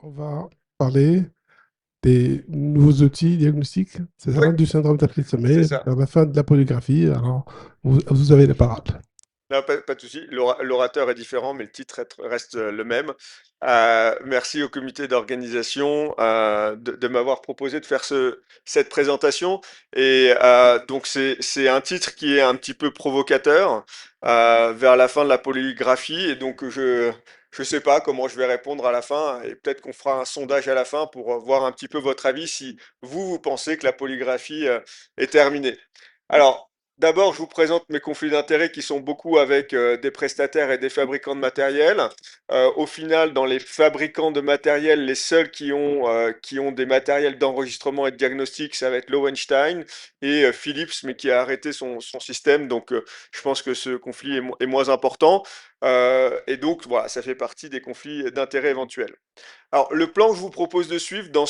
On va parler des nouveaux outils diagnostiques, c'est Oui, ça, du syndrome d'apnée de c'est sommeil, ça. vers la fin de la polygraphie. Alors, vous avez la parole. Non, pas de souci. L'orateur est différent, mais le titre reste le même. Merci au comité d'organisation de m'avoir proposé de faire cette présentation. Et donc, c'est un titre qui est un petit peu provocateur vers la fin de la polygraphie. Et donc, je sais pas comment je vais répondre à la fin. Et peut-être qu'on fera un sondage à la fin pour voir un petit peu votre avis si vous pensez que la polygraphie est terminée. Alors, d'abord, je vous présente mes conflits d'intérêts qui sont beaucoup avec des prestataires et des fabricants de matériel. Au final, dans les fabricants de matériel, les seuls qui ont des matériels d'enregistrement et de diagnostic, ça va être Lowenstein et Philips, mais qui a arrêté son système. Donc, je pense que ce conflit est moins important. Et donc, voilà, ça fait partie des conflits d'intérêts éventuels. Alors, le plan que je vous propose de suivre dans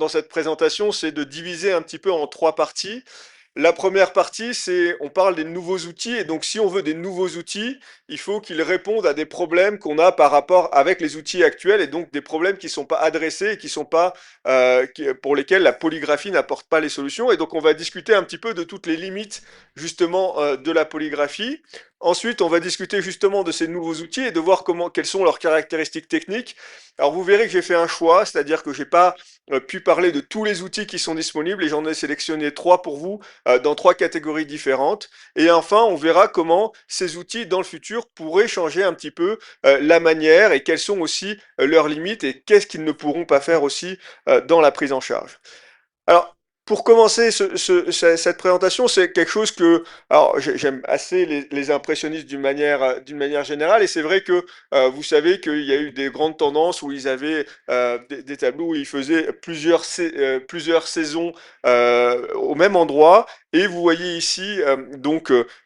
cette présentation, c'est de diviser un petit peu en trois parties. La première partie, c'est on parle des nouveaux outils et donc si on veut des nouveaux outils, il faut qu'ils répondent à des problèmes qu'on a par rapport avec les outils actuels et donc des problèmes qui ne sont pas adressés et qui sont pas pour lesquels la polygraphie n'apporte pas les solutions. Et donc on va discuter un petit peu de toutes les limites justement de la polygraphie. Ensuite, on va discuter justement de ces nouveaux outils et de voir quelles sont leurs caractéristiques techniques. Alors vous verrez que j'ai fait un choix, c'est-à-dire que j'ai pas pu parler de tous les outils qui sont disponibles et j'en ai sélectionné trois pour vous dans trois catégories différentes. Et enfin, on verra comment ces outils dans le futur pourraient changer un petit peu la manière et quelles sont aussi leurs limites et qu'est-ce qu'ils ne pourront pas faire aussi dans la prise en charge. Alors, pour commencer cette présentation, c'est quelque chose que, alors j'aime assez les impressionnistes d'une manière générale, et c'est vrai que vous savez qu'il y a eu des grandes tendances où ils avaient des tableaux où ils faisaient plusieurs saisons au même endroit, et vous voyez ici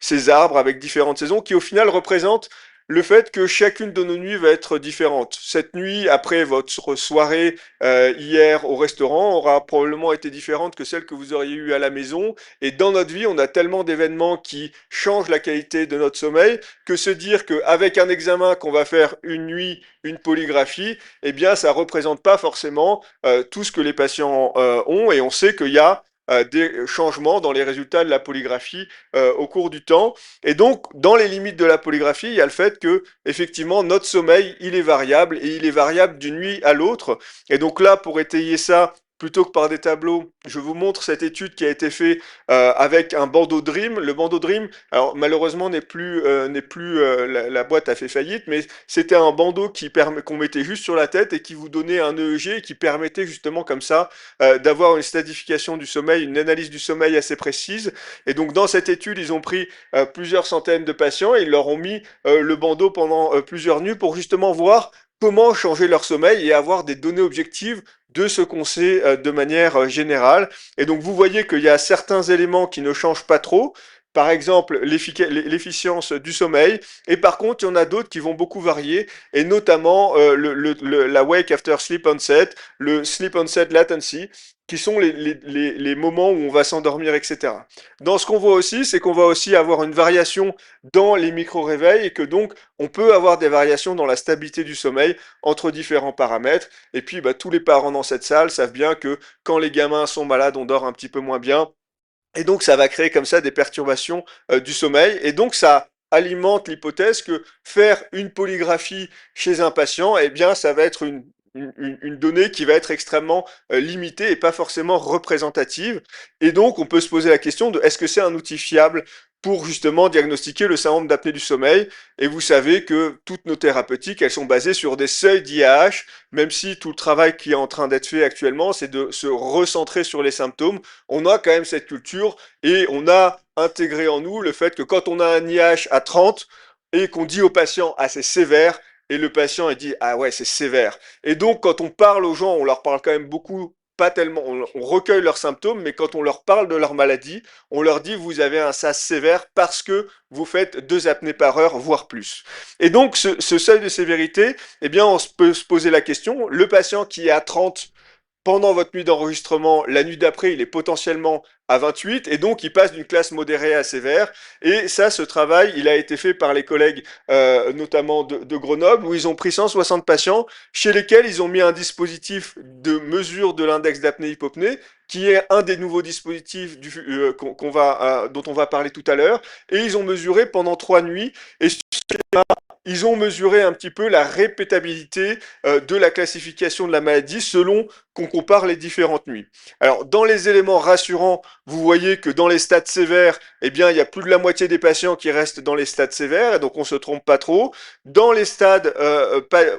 ces arbres avec différentes saisons qui au final représentent le fait que chacune de nos nuits va être différente. Cette nuit, après votre soirée hier au restaurant aura probablement été différente que celle que vous auriez eue à la maison. Et dans notre vie, on a tellement d'événements qui changent la qualité de notre sommeil que se dire qu'avec un examen qu'on va faire une nuit, une polygraphie, eh bien, ça représente pas forcément tout ce que les patients ont. Et on sait qu'il y a des changements dans les résultats de la polygraphie au cours du temps. Et donc, dans les limites de la polygraphie, il y a le fait que, effectivement, notre sommeil, il est variable et il est variable d'une nuit à l'autre. Et donc là, pour étayer ça, plutôt que par des tableaux, je vous montre cette étude qui a été faite avec un bandeau Dream. Le bandeau Dream, alors malheureusement n'est plus la boîte a fait faillite, mais c'était un bandeau qu'on mettait juste sur la tête et qui vous donnait un EEG et qui permettait justement comme ça d'avoir une statification du sommeil, une analyse du sommeil assez précise. Et donc dans cette étude, ils ont pris plusieurs centaines de patients et ils leur ont mis le bandeau pendant plusieurs nuits pour justement voir comment changer leur sommeil et avoir des données objectives de ce qu'on sait de manière générale. Et donc vous voyez qu'il y a certains éléments qui ne changent pas trop, par exemple l'efficience du sommeil, et par contre il y en a d'autres qui vont beaucoup varier, et notamment la wake after sleep onset, le sleep onset latency, qui sont les moments où on va s'endormir, etc. Dans ce qu'on voit aussi, c'est qu'on va aussi avoir une variation dans les micro-réveils et que donc on peut avoir des variations dans la stabilité du sommeil entre différents paramètres. Et puis bah, tous les parents dans cette salle savent bien que quand les gamins sont malades, on dort un petit peu moins bien. Et donc ça va créer comme ça des perturbations du sommeil. Et donc ça alimente l'hypothèse que faire une polygraphie chez un patient, eh bien ça va être une donnée qui va être extrêmement limitée et pas forcément représentative. Et donc on peut se poser la question de est-ce que c'est un outil fiable pour justement diagnostiquer le syndrome d'apnée du sommeil. Et vous savez que toutes nos thérapeutiques, elles sont basées sur des seuils d'IAH, même si tout le travail qui est en train d'être fait actuellement, c'est de se recentrer sur les symptômes. On a quand même cette culture et on a intégré en nous le fait que quand on a un IH à 30 et qu'on dit au patient ah c'est sévère et le patient il dit ah ouais c'est sévère. Et donc quand on parle aux gens, on leur parle quand même beaucoup pas tellement, on recueille leurs symptômes, mais quand on leur parle de leur maladie, on leur dit vous avez un SAS sévère parce que vous faites 2 apnées par heure, voire plus. Et donc ce seuil de sévérité, eh bien on peut se poser la question, le patient qui est à 30 pendant votre nuit d'enregistrement, la nuit d'après, il est potentiellement à 28, et donc il passe d'une classe modérée à sévère. Et ça, ce travail, il a été fait par les collègues, notamment de Grenoble, où ils ont pris 160 patients, chez lesquels ils ont mis un dispositif de mesure de l'index d'apnée-hypopnée, qui est un des nouveaux dispositifs dont on va parler tout à l'heure, et ils ont mesuré pendant 3 nuits, et ils ont mesuré un petit peu la répétabilité de la classification de la maladie selon qu'on compare les différentes nuits. Alors, dans les éléments rassurants, vous voyez que dans les stades sévères, eh bien, il y a plus de la moitié des patients qui restent dans les stades sévères, et donc on se trompe pas trop. Dans les stades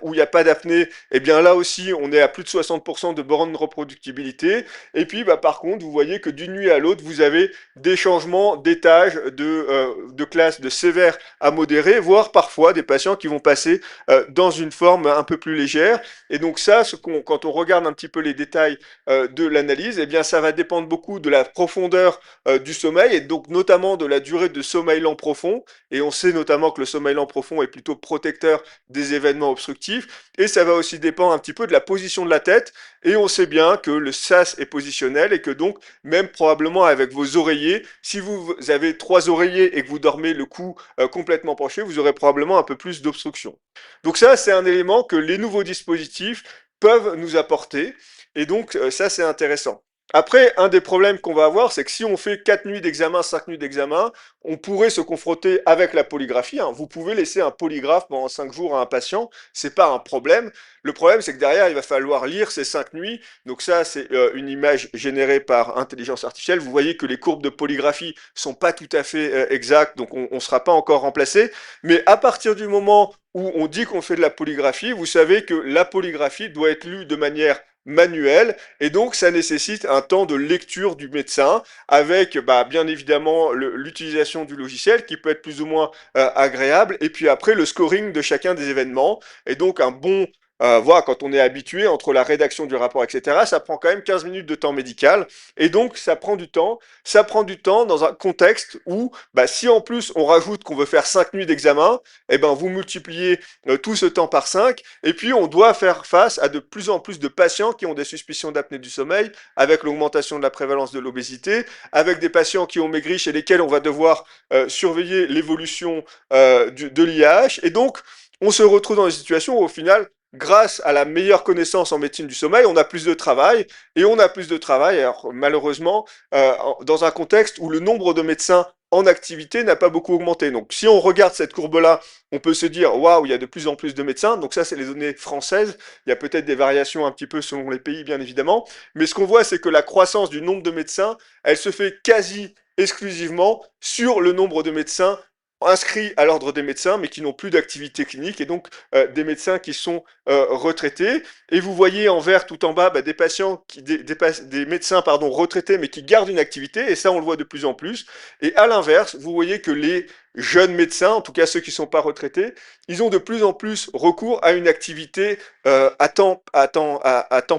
où il n'y a pas d'apnée, eh bien là aussi, on est à plus de 60% de bornes de reproductibilité. Et puis, bah, par contre, vous voyez que d'une nuit à l'autre, vous avez des changements d'étage de classe de sévère à modéré, voire parfois des patients qui vont passer dans une forme un peu plus légère. Et donc ça, quand on regarde un petit peu les détails de l'analyse, eh bien ça va dépendre beaucoup de la profondeur du sommeil, et donc notamment de la durée de sommeil lent profond. Et on sait notamment que le sommeil lent profond est plutôt protecteur des événements obstructifs. Et ça va aussi dépendre un petit peu de la position de la tête. Et on sait bien que le SAS est positionnel, et que donc même probablement avec vos oreillers, si vous avez 3 oreillers et que vous dormez le cou complètement penché, vous aurez probablement un peu plus d'obstruction. Donc ça, c'est un élément que les nouveaux dispositifs peuvent nous apporter, et donc ça, c'est intéressant. Après, un des problèmes qu'on va avoir, c'est que si on fait 4 nuits d'examen, 5 nuits d'examen, on pourrait se confronter avec la polygraphie, hein. Vous pouvez laisser un polygraphe pendant 5 jours à un patient, c'est pas un problème. Le problème, c'est que derrière, il va falloir lire ces 5 nuits. Donc ça, c'est une image générée par intelligence artificielle. Vous voyez que les courbes de polygraphie sont pas tout à fait exactes, donc on ne sera pas encore remplacé. Mais à partir du moment où on dit qu'on fait de la polygraphie, vous savez que la polygraphie doit être lue de manière manuelle, et donc ça nécessite un temps de lecture du médecin avec bah, bien évidemment l'utilisation du logiciel qui peut être plus ou moins agréable, et puis après le scoring de chacun des événements. Et donc un bon voilà, quand on est habitué entre la rédaction du rapport, etc., ça prend quand même 15 minutes de temps médical, et donc ça prend du temps. Ça prend du temps dans un contexte où, bah, si en plus on rajoute qu'on veut faire 5 nuits d'examen, eh ben vous multipliez tout ce temps par 5, et puis on doit faire face à de plus en plus de patients qui ont des suspicions d'apnée du sommeil, avec l'augmentation de la prévalence de l'obésité, avec des patients qui ont maigri chez lesquels on va devoir surveiller l'évolution de l'IAH, et donc on se retrouve dans une situation où au final, grâce à la meilleure connaissance en médecine du sommeil, on a plus de travail, et on a plus de travail, alors malheureusement, dans un contexte où le nombre de médecins en activité n'a pas beaucoup augmenté. Donc si on regarde cette courbe-là, on peut se dire, waouh, il y a de plus en plus de médecins. Donc ça, c'est les données françaises. Il y a peut-être des variations un petit peu selon les pays, bien évidemment. Mais ce qu'on voit, c'est que la croissance du nombre de médecins, elle se fait quasi exclusivement sur le nombre de médecins inscrits à l'ordre des médecins, mais qui n'ont plus d'activité clinique, et donc des médecins qui sont retraités. Et vous voyez en vert tout en bas bah, des patients, des médecins pardon, retraités, mais qui gardent une activité, et ça on le voit de plus en plus. Et à l'inverse, vous voyez que les jeunes médecins, en tout cas ceux qui ne sont pas retraités, ils ont de plus en plus recours à une activité à temps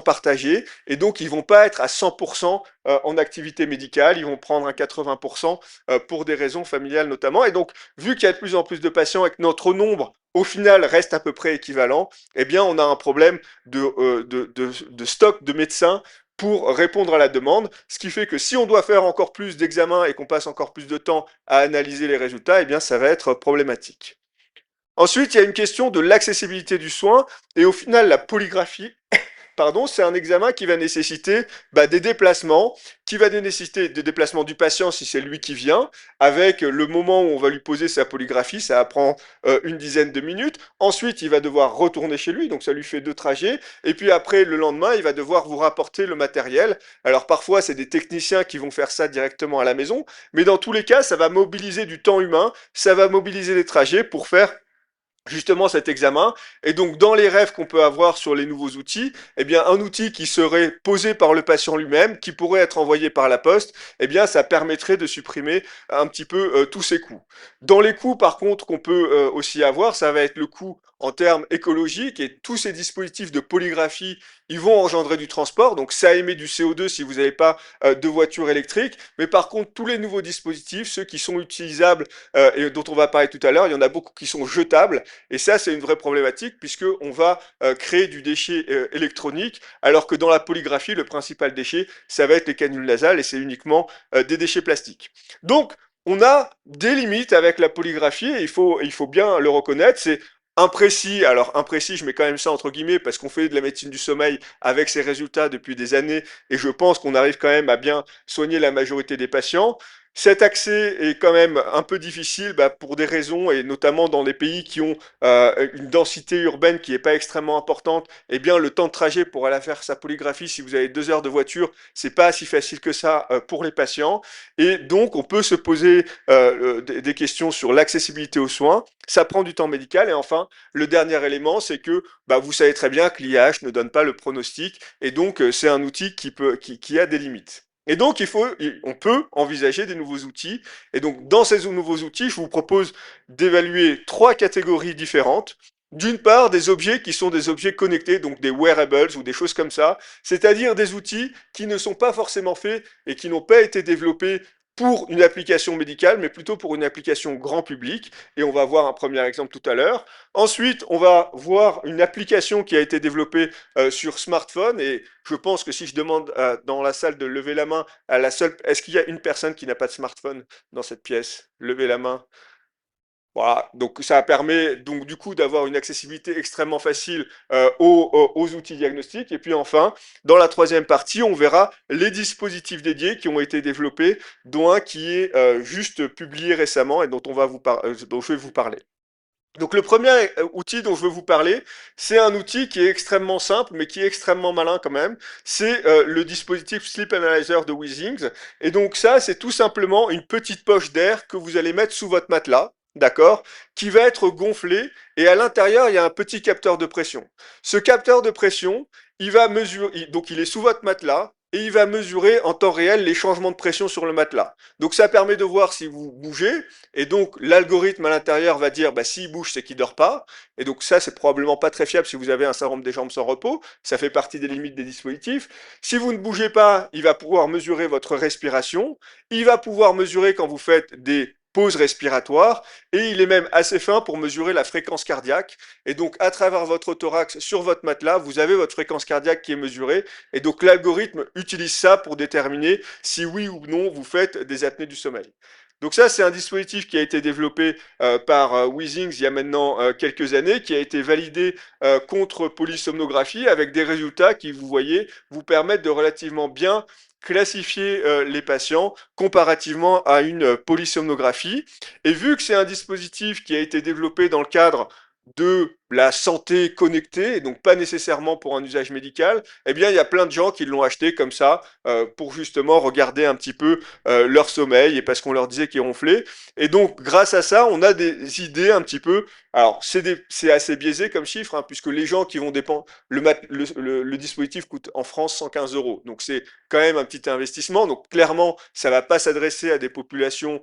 partagé, et donc ils vont pas être à 100% en activité médicale, ils vont prendre un 80% pour des raisons familiales notamment. Et donc, vu qu'il y a de plus en plus de patients et que notre nombre au final reste à peu près équivalent, eh bien on a un problème de stock de médecins pour répondre à la demande, ce qui fait que si on doit faire encore plus d'examens et qu'on passe encore plus de temps à analyser les résultats, eh bien ça va être problématique. Ensuite, il y a une question de l'accessibilité du soin, et au final, la polygraphie, pardon, c'est un examen qui va nécessiter bah, des déplacements, qui va nécessiter des déplacements du patient si c'est lui qui vient, avec le moment où on va lui poser sa polygraphie, ça prend une dizaine de minutes. Ensuite, il va devoir retourner chez lui, donc ça lui fait 2 trajets. Et puis après, le lendemain, il va devoir vous rapporter le matériel. Alors parfois, c'est des techniciens qui vont faire ça directement à la maison, mais dans tous les cas, ça va mobiliser du temps humain, ça va mobiliser des trajets pour faire justement cet examen. Et donc dans les rêves qu'on peut avoir sur les nouveaux outils, eh bien un outil qui serait posé par le patient lui-même, qui pourrait être envoyé par la poste, eh bien ça permettrait de supprimer un petit peu tous ces coûts. Dans les coûts par contre qu'on peut aussi avoir, ça va être le coût en termes écologiques et tous ces dispositifs de polygraphie, ils vont engendrer du transport, donc ça émet du CO2 si vous n'avez pas de voiture électrique, mais par contre tous les nouveaux dispositifs, ceux qui sont utilisables et dont on va parler tout à l'heure, il y en a beaucoup qui sont jetables, et ça c'est une vraie problématique puisqu'on va créer du déchet électronique, alors que dans la polygraphie, le principal déchet, ça va être les canules nasales et c'est uniquement des déchets plastiques. Donc, on a des limites avec la polygraphie et il faut bien le reconnaître. C'est imprécis. Alors, imprécis, je mets quand même ça entre guillemets parce qu'on fait de la médecine du sommeil avec ses résultats depuis des années et je pense qu'on arrive quand même à bien soigner la majorité des patients. Cet accès est quand même un peu difficile pour des raisons, et notamment dans des pays qui ont une densité urbaine qui n'est pas extrêmement importante. Eh bien, le temps de trajet pour aller faire sa polygraphie, si vous avez 2 heures de voiture, c'est pas si facile que ça pour les patients. Et donc, on peut se poser des questions sur l'accessibilité aux soins. Ça prend du temps médical. Et enfin, le dernier élément, c'est que vous savez très bien que l'IAH ne donne pas le pronostic, et donc c'est un outil qui a des limites. Et donc, on peut envisager des nouveaux outils. Et donc, dans ces nouveaux outils, je vous propose d'évaluer 3 catégories différentes. D'une part, des objets qui sont des objets connectés, donc des wearables ou des choses comme ça, c'est-à-dire des outils qui ne sont pas forcément faits et qui n'ont pas été développés pour une application médicale, mais plutôt pour une application grand public. Et on va voir un premier exemple tout à l'heure. Ensuite, on va voir une application qui a été développée sur smartphone. Et je pense que si je demande dans la salle de lever la main à la seule... Est-ce qu'il y a une personne qui n'a pas de smartphone dans cette pièce? Levez la main. Voilà, donc ça permet donc du coup d'avoir une accessibilité extrêmement facile aux outils diagnostiques. Et puis enfin, dans la troisième partie, on verra les dispositifs dédiés qui ont été développés, dont un qui est juste publié récemment et dont dont je vais vous parler. Donc le premier outil dont je veux vous parler, c'est un outil qui est extrêmement simple, mais qui est extrêmement malin quand même. C'est le dispositif Sleep Analyzer de Withings. Et donc ça, c'est tout simplement une petite poche d'air que vous allez mettre sous votre matelas, d'accord, qui va être gonflé. Et à l'intérieur, il y a un petit capteur de pression. Ce capteur de pression, il va mesurer, donc il est sous votre matelas, et il va mesurer en temps réel les changements de pression sur le matelas. Donc ça permet de voir si vous bougez, et donc l'algorithme à l'intérieur va dire s'il bouge c'est qu'il dort pas, et donc ça c'est probablement pas très fiable si vous avez un syndrome des jambes sans repos, ça fait partie des limites des dispositifs. Si vous ne bougez pas, il va pouvoir mesurer votre respiration, il va pouvoir mesurer quand vous faites des pauses respiratoires, et il est même assez fin pour mesurer la fréquence cardiaque, et donc à travers votre thorax sur votre matelas, vous avez votre fréquence cardiaque qui est mesurée, et donc l'algorithme utilise ça pour déterminer si oui ou non vous faites des apnées du sommeil. Donc ça, c'est un dispositif qui a été développé par Withings il y a maintenant quelques années, qui a été validé contre polysomnographie avec des résultats qui, vous voyez, vous permettent de relativement bien classifier les patients comparativement à une polysomnographie. Et vu que c'est un dispositif qui a été développé dans le cadre de la santé connectée, et donc pas nécessairement pour un usage médical, eh bien il y a plein de gens qui l'ont acheté comme ça pour justement regarder un petit peu leur sommeil et parce qu'on leur disait qu'ils ronflaient. Et donc grâce à ça, on a des idées un petit peu. Alors c'est assez biaisé comme chiffre hein, puisque les gens qui vont dépendre le dispositif coûte en France 115 euros. Donc c'est quand même un petit investissement. Donc clairement, ça va pas s'adresser à des populations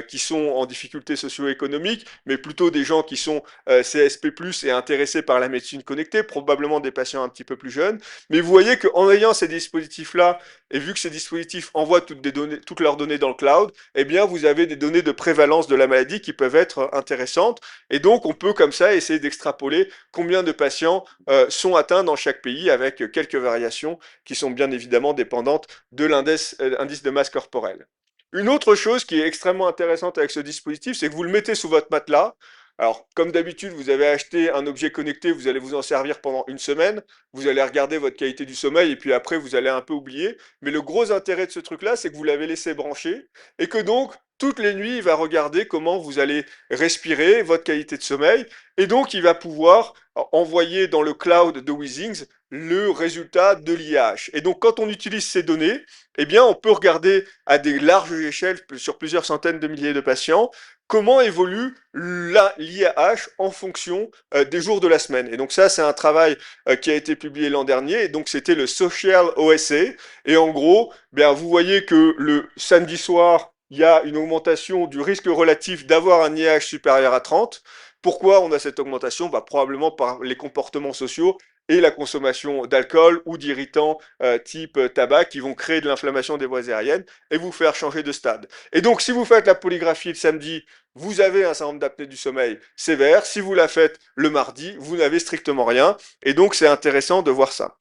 qui sont en difficulté socio-économique, mais plutôt des gens qui sont CSP+ et intéressés par la médecine connectée, probablement des patients un petit peu plus jeunes. Mais vous voyez qu'en ayant ces dispositifs-là, et vu que ces dispositifs envoient toutes leurs données dans le cloud, eh bien vous avez des données de prévalence de la maladie qui peuvent être intéressantes. Et donc on peut comme ça essayer d'extrapoler combien de patients sont atteints dans chaque pays avec quelques variations qui sont bien évidemment dépendantes de l'indice de masse corporelle. Une autre chose qui est extrêmement intéressante avec ce dispositif, c'est que vous le mettez sous votre matelas. Alors, comme d'habitude, vous avez acheté un objet connecté, vous allez vous en servir pendant une semaine, vous allez regarder votre qualité du sommeil et puis après, vous allez un peu oublier. Mais le gros intérêt de ce truc-là, c'est que vous l'avez laissé brancher et que donc, toutes les nuits, il va regarder comment vous allez respirer, votre qualité de sommeil, et donc il va pouvoir envoyer dans le cloud de Withings le résultat de l'IAH. Et donc, quand on utilise ces données, eh bien, on peut regarder à des larges échelles, sur plusieurs centaines de milliers de patients, comment évolue l'IAH en fonction des jours de la semaine. Et donc ça, c'est un travail qui a été publié l'an dernier, et donc c'était le Social OSA, et en gros, bien, vous voyez que le samedi soir, il y a une augmentation du risque relatif d'avoir un IAH supérieur à 30, Pourquoi on a cette augmentation? Bah, probablement par les comportements sociaux et la consommation d'alcool ou d'irritants type tabac qui vont créer de l'inflammation des voies aériennes et vous faire changer de stade. Et donc, si vous faites la polygraphie le samedi, vous avez un syndrome d'apnée du sommeil sévère. Si vous la faites le mardi, vous n'avez strictement rien. Et donc, c'est intéressant de voir ça.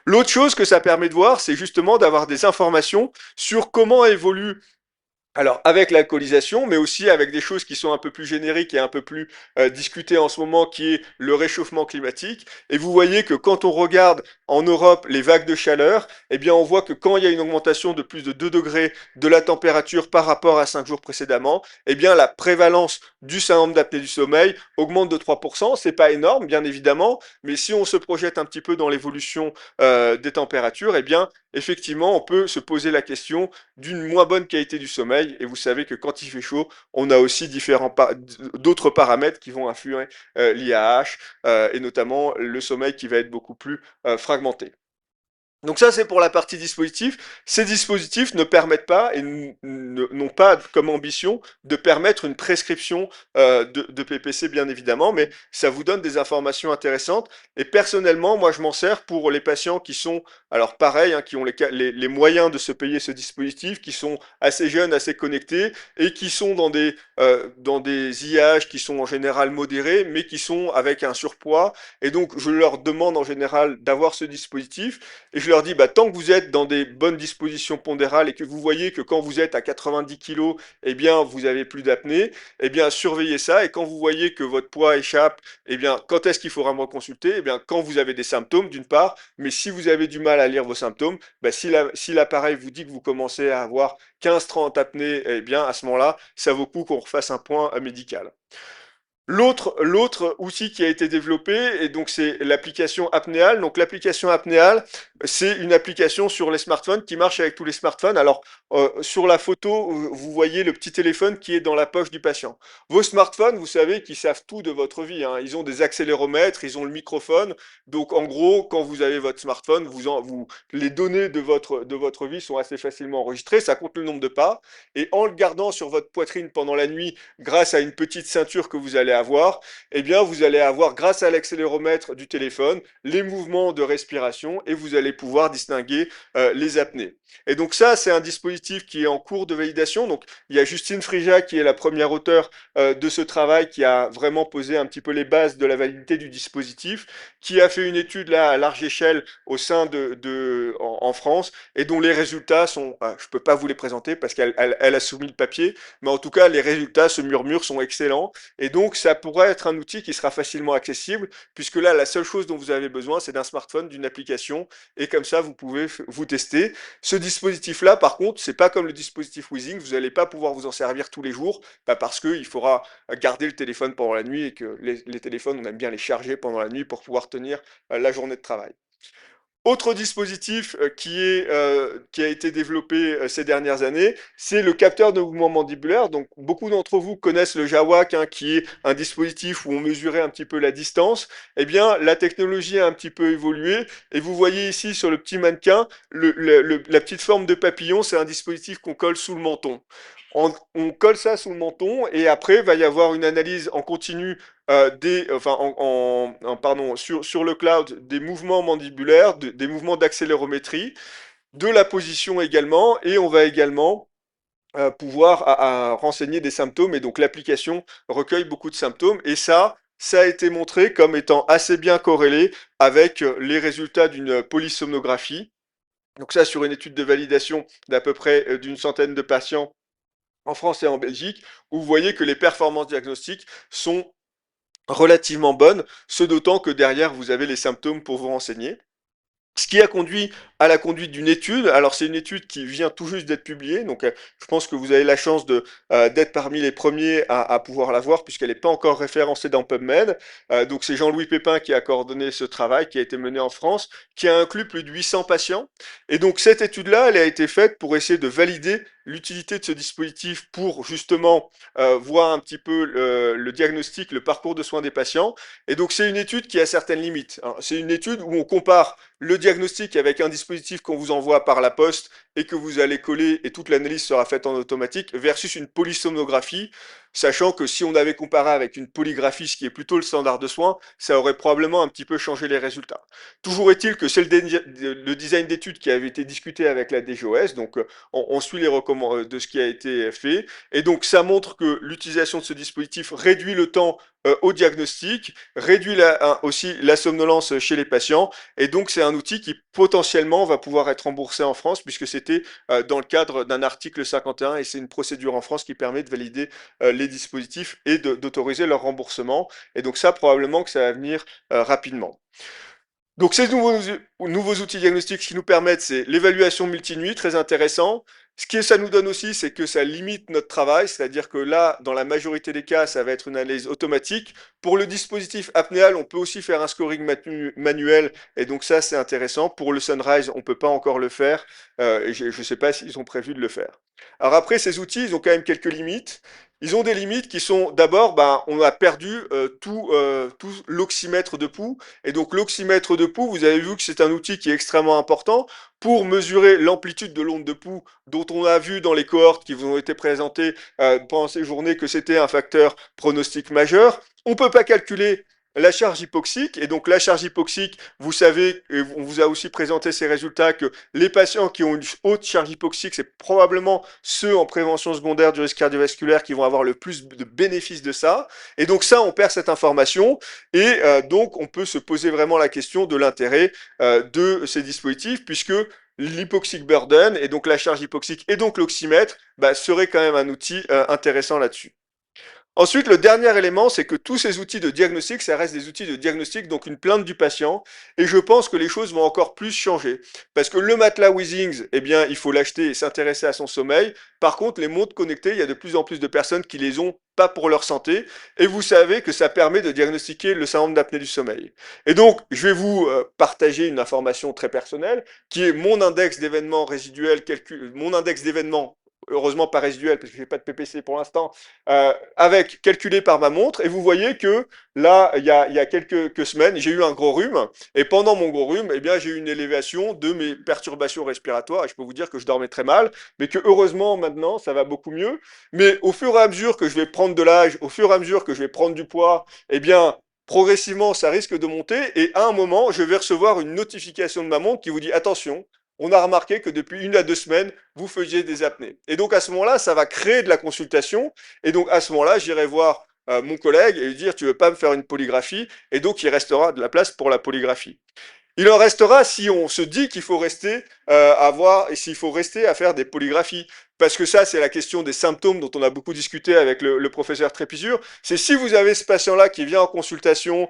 L'autre chose que ça permet de voir, c'est justement d'avoir des informations sur comment évolue alors avec l'alcoolisation, mais aussi avec des choses qui sont un peu plus génériques et un peu plus discutées en ce moment, qui est le réchauffement climatique. Et vous voyez que quand on regarde en Europe les vagues de chaleur, eh bien on voit que quand il y a une augmentation de plus de 2 degrés de la température par rapport à 5 jours précédemment, eh bien la prévalence du syndrome d'apnée du sommeil augmente de 3%. C'est pas énorme, bien évidemment, mais si on se projette un petit peu dans l'évolution des températures, eh bien effectivement on peut se poser la question d'une moins bonne qualité du sommeil. Et vous savez que quand il fait chaud, on a aussi d'autres paramètres qui vont influer l'IAH et notamment le sommeil qui va être beaucoup plus fragmenté. Donc ça, c'est pour la partie dispositif. Ces dispositifs ne permettent pas et n'ont pas comme ambition de permettre une prescription de PPC, bien évidemment, mais ça vous donne des informations intéressantes. Et personnellement, moi, je m'en sers pour les patients qui sont, alors pareil, hein, qui ont les moyens de se payer ce dispositif, qui sont assez jeunes, assez connectés, et qui sont dans des IH qui sont en général modérés, mais qui sont avec un surpoids. Et donc, je leur demande en général d'avoir ce dispositif. Et je leur dis, bah, tant que vous êtes dans des bonnes dispositions pondérales et que vous voyez que quand vous êtes à 90 kilos, eh bien, vous avez plus d'apnée, eh bien, surveillez ça. Et quand vous voyez que votre poids échappe, eh bien, quand est-ce qu'il faudra me consulter? Eh bien, quand vous avez des symptômes, d'une part, mais si vous avez du mal à lire vos symptômes, bah, si l'appareil vous dit que vous commencez à avoir 15-30 apnées, eh bien, à ce moment-là, ça vaut le coup qu'on refasse un point médical. L'autre outil qui a été développé, et donc c'est l'application Apnéal. Donc l'application Apnéal, c'est une application sur les smartphones qui marche avec tous les smartphones. Alors sur la photo, vous voyez le petit téléphone qui est dans la poche du patient. Vos smartphones, vous savez qu'ils savent tout de votre vie, hein. Ils ont des accéléromètres, ils ont le microphone. Donc en gros, quand vous avez votre smartphone, les données de votre vie sont assez facilement enregistrées. Ça compte le nombre de pas. Et en le gardant sur votre poitrine pendant la nuit, grâce à une petite ceinture que vous allez avoir, eh bien vous allez avoir, grâce à l'accéléromètre du téléphone, les mouvements de respiration et vous allez pouvoir distinguer les apnées. Et donc ça, c'est un dispositif qui est en cours de validation. Donc il y a Justine Frija qui est la première auteure de ce travail qui a vraiment posé un petit peu les bases de la validité du dispositif, qui a fait une étude là à large échelle au sein en France et dont les résultats sont, je peux pas vous les présenter parce qu'elle a soumis le papier, mais en tout cas les résultats se murmurent, sont excellents et donc ça pourrait être un outil qui sera facilement accessible puisque là la seule chose dont vous avez besoin c'est d'un smartphone, d'une application et comme ça vous pouvez vous tester. Ce dispositif là par contre c'est pas comme le dispositif Wheezing, vous n'allez pas pouvoir vous en servir tous les jours parce qu'il faudra garder le téléphone pendant la nuit et que les téléphones on aime bien les charger pendant la nuit pour pouvoir tenir la journée de travail. Autre dispositif qui a été développé ces dernières années, c'est le capteur de mouvement mandibulaire. Donc, beaucoup d'entre vous connaissent le JAWAC, hein, qui est un dispositif où on mesurait un petit peu la distance. Eh bien, la technologie a un petit peu évolué. Et vous voyez ici sur le petit mannequin, la petite forme de papillon, c'est un dispositif qu'on colle sous le menton. On colle ça sous le menton et après, il va y avoir une analyse en continu pardon, sur le cloud des mouvements mandibulaires, des mouvements d'accélérométrie, de la position également, et on va également pouvoir renseigner des symptômes, et donc l'application recueille beaucoup de symptômes, et ça a été montré comme étant assez bien corrélé avec les résultats d'une polysomnographie. Donc ça, sur une étude de validation d'à peu près d'une centaine de patients en France et en Belgique, où vous voyez que les performances diagnostiques sont relativement bonne, ce d'autant que derrière vous avez les symptômes pour vous renseigner. Ce qui a conduit à la conduite d'une étude. Alors c'est une étude qui vient tout juste d'être publiée, donc je pense que vous avez la chance d'être parmi les premiers à pouvoir la voir puisqu'elle n'est pas encore référencée dans PubMed. Donc c'est Jean-Louis Pépin qui a coordonné ce travail qui a été mené en France, qui a inclus plus de 800 patients. Et donc cette étude-là, elle a été faite pour essayer de valider l'utilité de ce dispositif pour justement voir un petit peu le diagnostic, le parcours de soins des patients. Et donc c'est une étude qui a certaines limites, hein. C'est une étude où on compare le diagnostic avec un dispositif qu'on vous envoie par la poste et que vous allez coller et toute l'analyse sera faite en automatique versus une polysomnographie. sachant que si on avait comparé avec une polygraphie, ce qui est plutôt le standard de soins, ça aurait probablement un petit peu changé les résultats. Toujours est-il que c'est le design d'études qui avait été discuté avec la DGOS, donc on suit les recommandations de ce qui a été fait, et donc ça montre que l'utilisation de ce dispositif réduit le temps au diagnostic, réduit aussi la somnolence chez les patients, et donc c'est un outil qui potentiellement va pouvoir être remboursé en France, puisque c'était dans le cadre d'un article 51, et c'est une procédure en France qui permet de valider les dispositifs et d'autoriser leur remboursement, et donc ça probablement que ça va venir rapidement. Donc ces nouveaux outils diagnostiques, ce qui nous permettent, c'est l'évaluation multinuit, très intéressant. Ce que ça nous donne aussi, c'est que ça limite notre travail, c'est-à-dire que là, dans la majorité des cas, ça va être une analyse automatique. Pour le dispositif apnéal, on peut aussi faire un scoring manuel, et donc ça, c'est intéressant. Pour le Sunrise, on ne peut pas encore le faire, et je ne sais pas s'ils ont prévu de le faire. Alors après, ces outils, ils ont quand même quelques limites. Ils ont des limites qui sont, d'abord, ben, on a perdu tout l'oxymètre de pouls. Et donc l'oxymètre de pouls, vous avez vu que c'est un outil qui est extrêmement important pour mesurer l'amplitude de l'onde de pouls dont on a vu dans les cohortes qui vous ont été présentées pendant ces journées que c'était un facteur pronostic majeur. On ne peut pas calculer la charge hypoxique, et donc la charge hypoxique, vous savez, et on vous a aussi présenté ces résultats, que les patients qui ont une haute charge hypoxique, c'est probablement ceux en prévention secondaire du risque cardiovasculaire qui vont avoir le plus de bénéfices de ça. Et donc ça, on perd cette information, et donc on peut se poser vraiment la question de l'intérêt de ces dispositifs, puisque l'hypoxic burden, et donc la charge hypoxique, et donc l'oxymètre, bah, serait quand même un outil intéressant là-dessus. Ensuite, le dernier élément, c'est que tous ces outils de diagnostic, ça reste des outils de diagnostic, donc une plainte du patient, et je pense que les choses vont encore plus changer. Parce que le matelas Withings, eh bien, il faut l'acheter et s'intéresser à son sommeil. Par contre, les montres connectées, il y a de plus en plus de personnes qui les ont pas pour leur santé, et vous savez que ça permet de diagnostiquer le syndrome d'apnée du sommeil. Et donc, je vais vous partager une information très personnelle, qui est mon index d'événements résiduels, mon index d'événements heureusement pas résiduel parce que j'ai pas de PPC pour l'instant, avec calculé par ma montre, et vous voyez que là, il y a quelques semaines, j'ai eu un gros rhume, et pendant mon gros rhume, eh bien, j'ai eu une élévation de mes perturbations respiratoires, et je peux vous dire que je dormais très mal, mais que heureusement maintenant, ça va beaucoup mieux. Mais au fur et à mesure que je vais prendre de l'âge, au fur et à mesure que je vais prendre du poids, eh bien, progressivement, ça risque de monter, et à un moment, je vais recevoir une notification de ma montre qui vous dit attention, on a remarqué que depuis 1 à 2 semaines, vous faisiez des apnées. Et donc à ce moment-là, ça va créer de la consultation. Et donc à ce moment-là, j'irai voir mon collègue et lui dire tu veux pas me faire une polygraphie. Et donc il restera de la place pour la polygraphie. Il en restera si on se dit qu'il faut rester à voir et s'il faut rester à faire des polygraphies. Parce que ça, c'est la question des symptômes dont on a beaucoup discuté avec le professeur Trépizure. C'est si vous avez ce patient-là qui vient en consultation,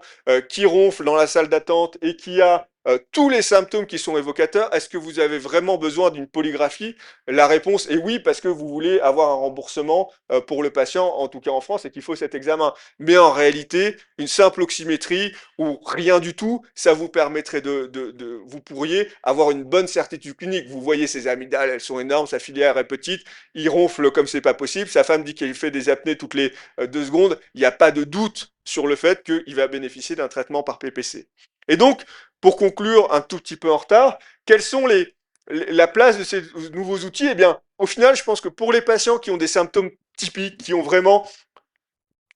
qui ronfle dans la salle d'attente et qui a tous les symptômes qui sont évocateurs, est-ce que vous avez vraiment besoin d'une polygraphie? La réponse est oui, parce que vous voulez avoir un remboursement pour le patient, en tout cas en France, et qu'il faut cet examen. Mais en réalité, une simple oxymétrie ou rien du tout, ça vous permettrait vous pourriez avoir une bonne certitude clinique. Vous voyez ses amygdales, elles sont énormes, sa filière est petite, il ronfle comme c'est pas possible, sa femme dit qu'il fait des apnées toutes les 2 secondes, il n'y a pas de doute sur le fait qu'il va bénéficier d'un traitement par PPC. Et donc, pour conclure un tout petit peu en retard, quelles sont la place de ces nouveaux outils? Eh bien, au final, je pense que pour les patients qui ont des symptômes typiques, qui ont vraiment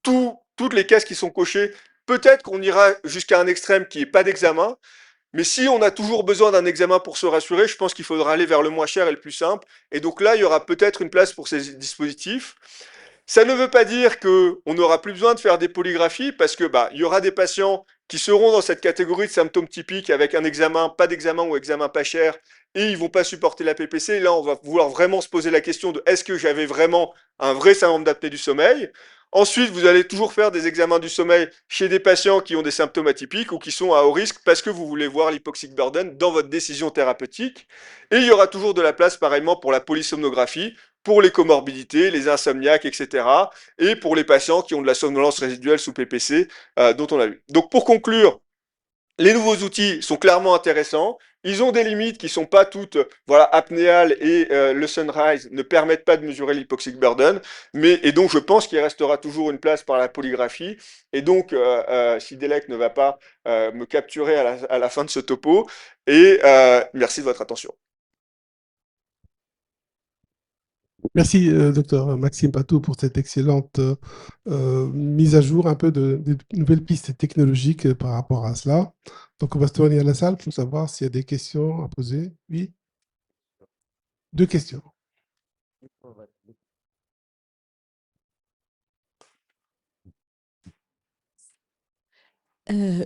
toutes les cases qui sont cochées, peut-être qu'on ira jusqu'à un extrême qui n'est pas d'examen, mais si on a toujours besoin d'un examen pour se rassurer, je pense qu'il faudra aller vers le moins cher et le plus simple. Et donc là, il y aura peut-être une place pour ces dispositifs. Ça ne veut pas dire qu'on n'aura plus besoin de faire des polygraphies parce que bah, il y aura des patients qui seront dans cette catégorie de symptômes typiques avec un examen, pas d'examen ou examen pas cher, et ils vont pas supporter la PPC. Là, on va vouloir vraiment se poser la question de est-ce que j'avais vraiment un vrai syndrome d'apnée du sommeil? Ensuite, vous allez toujours faire des examens du sommeil chez des patients qui ont des symptômes atypiques ou qui sont à haut risque parce que vous voulez voir l'hypoxic burden dans votre décision thérapeutique. Et il y aura toujours de la place pareillement pour la polysomnographie, pour les comorbidités, les insomniaques, etc. Et pour les patients qui ont de la somnolence résiduelle sous PPC, dont on a vu. Donc pour conclure, les nouveaux outils sont clairement intéressants. Ils ont des limites qui sont pas toutes, voilà, apnéales, et le Sunrise ne permettent pas de mesurer l'hypoxic burden, et donc je pense qu'il restera toujours une place par la polygraphie. Et donc, si Delec ne va pas me capturer à la fin de ce topo, et merci de votre attention. Merci, docteur Maxime Patou, pour cette excellente mise à jour un peu des nouvelles pistes technologiques par rapport à cela. Donc, on va se tourner à la salle pour savoir s'il y a des questions à poser. Oui, deux questions.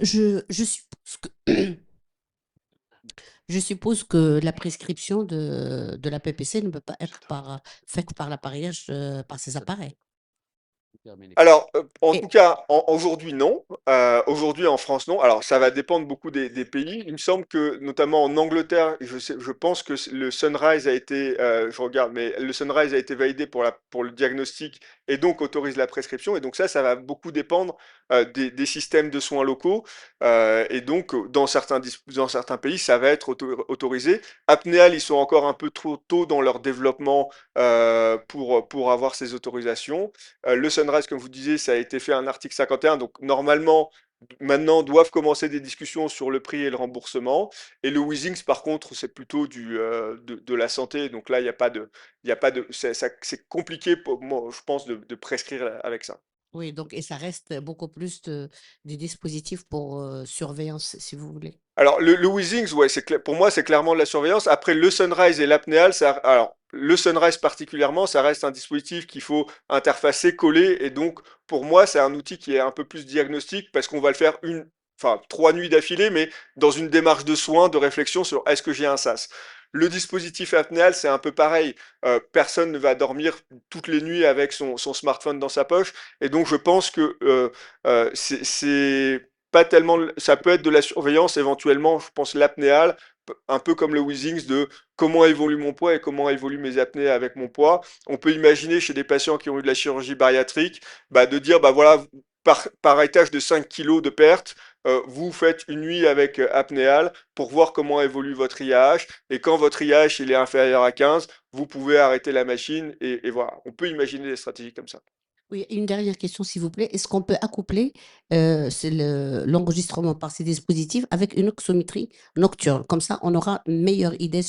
Je suppose que, je suppose que la prescription de la PPC ne peut pas être faite par l'appareillage, par ces appareils. Alors, en Et, tout cas, aujourd'hui, non. Aujourd'hui, en France, non. Alors, ça va dépendre beaucoup des pays. Il me semble que, notamment en Angleterre, je pense que le Sunrise a été, je regarde, mais le Sunrise a été validé pour le diagnostic et donc autorise la prescription. Et donc ça va beaucoup dépendre des systèmes de soins locaux. Et donc, dans certains pays, ça va être autorisé. Apnéal, ils sont encore un peu trop tôt dans leur développement pour avoir ces autorisations. Le Sunrise, comme vous disiez, ça a été fait un article 51, donc normalement, maintenant, doivent commencer des discussions sur le prix et le remboursement. Et le Wheezings, par contre, c'est plutôt de la santé, donc là, il y a pas de, c'est compliqué pour moi, je pense, de prescrire avec ça. oui, donc, et ça reste beaucoup plus des dispositifs pour surveillance, si vous voulez. Alors, le Wheezings, ouais, pour moi, c'est clairement de la surveillance. Après, le Sunrise et l'apnéal, alors, le Sunrise particulièrement, ça reste un dispositif qu'il faut interfacer, coller. Et donc, pour moi, c'est un outil qui est un peu plus diagnostique parce qu'on va le faire enfin, 3 nuits d'affilée, mais dans une démarche de soins, de réflexion sur est-ce que j'ai un SAS. Le dispositif apnéal, c'est un peu pareil. Personne ne va dormir toutes les nuits avec son smartphone dans sa poche. Et donc, je pense que c'est pas tellement, ça peut être de la surveillance éventuellement, je pense l'apnéal, un peu comme le Wheezings de comment évolue mon poids et comment évoluent mes apnées avec mon poids. On peut imaginer chez des patients qui ont eu de la chirurgie bariatrique, bah, de dire bah voilà, par étage de 5 kilos de perte, vous faites une nuit avec apnéal pour voir comment évolue votre IAH et quand votre IAH il est inférieur à 15, vous pouvez arrêter la machine et voilà. On peut imaginer des stratégies comme ça. Oui, une dernière question, s'il vous plaît. Est-ce qu'on peut accoupler l'enregistrement par ces dispositifs avec une oxymétrie nocturne? Comme ça, on aura une meilleure idée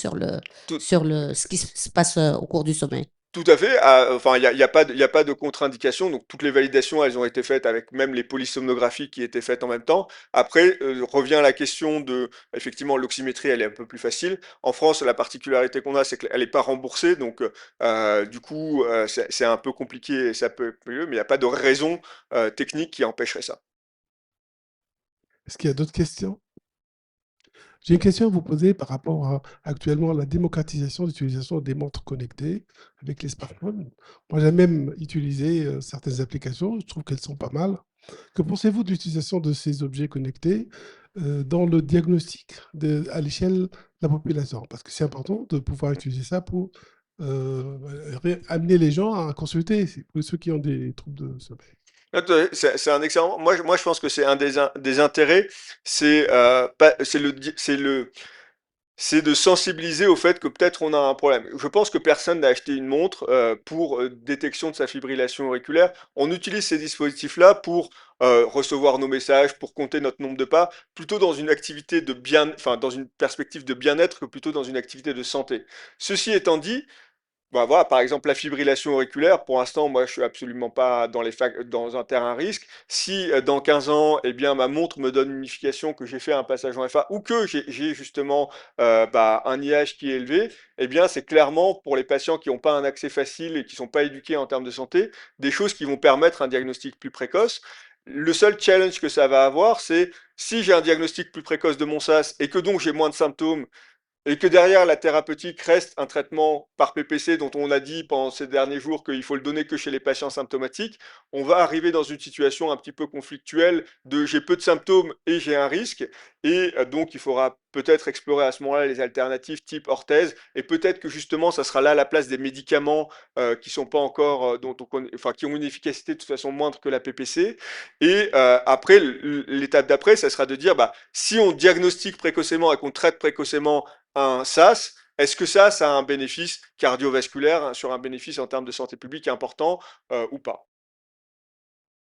Tout, sur ce qui se passe au cours du sommeil. Tout à fait. Enfin, il y a pas de contre-indication. Donc, toutes les validations, elles ont été faites avec même les polysomnographies qui étaient faites en même temps. Après, revient la question de, effectivement, l'oxymétrie, elle est un peu plus facile. En France, la particularité qu'on a, c'est qu'elle n'est pas remboursée. Donc, du coup, c'est un peu compliqué et ça peut être mieux, mais il n'y a pas de raison technique qui empêcherait ça. Est-ce qu'il y a d'autres questions? J'ai une question à vous poser par rapport à actuellement la démocratisation de l'utilisation des montres connectées avec les smartphones. Moi, j'ai même utilisé certaines applications, je trouve qu'elles sont pas mal. Que pensez-vous de l'utilisation de ces objets connectés dans le diagnostic à l'échelle de la population? Parce que c'est important de pouvoir utiliser ça pour amener les gens à consulter, pour ceux qui ont des troubles de sommeil. C'est un excellent. Moi, je pense que c'est un des intérêts. C'est c'est de sensibiliser au fait que peut-être on a un problème. Je pense que personne n'a acheté une montre pour détection de sa fibrillation auriculaire. On utilise ces dispositifs-là pour recevoir nos messages, pour compter notre nombre de pas, plutôt dans une activité de enfin dans une perspective de bien-être que plutôt dans une activité de santé. Ceci étant dit, bah voilà, par exemple, la fibrillation auriculaire, pour l'instant, moi, je suis absolument pas dans un terrain risque. Si dans 15 ans, eh bien, ma montre me donne une notification que j'ai fait un passage en FA ou que j'ai justement bah, un IH qui est élevé, eh bien, c'est clairement pour les patients qui n'ont pas un accès facile et qui sont pas éduqués en termes de santé, des choses qui vont permettre un diagnostic plus précoce. Le seul challenge que ça va avoir, c'est si j'ai un diagnostic plus précoce de mon SAS et que donc j'ai moins de symptômes et que derrière la thérapeutique reste un traitement par PPC dont on a dit pendant ces derniers jours qu'il faut le donner que chez les patients symptomatiques, on va arriver dans une situation un petit peu conflictuelle de j'ai peu de symptômes et j'ai un risque. Et donc il faudra peut-être explorer à ce moment-là les alternatives type orthèse. Et peut-être que justement ça sera là la place des médicaments qui sont pas encore, dont on connaît, enfin qui ont une efficacité de toute façon moindre que la PPC. Et après, l'étape d'après, ça sera de dire bah, si on diagnostique précocement et qu'on traite précocement un SAS, est-ce que ça a un bénéfice cardiovasculaire, hein, sur un bénéfice en termes de santé publique important ou pas?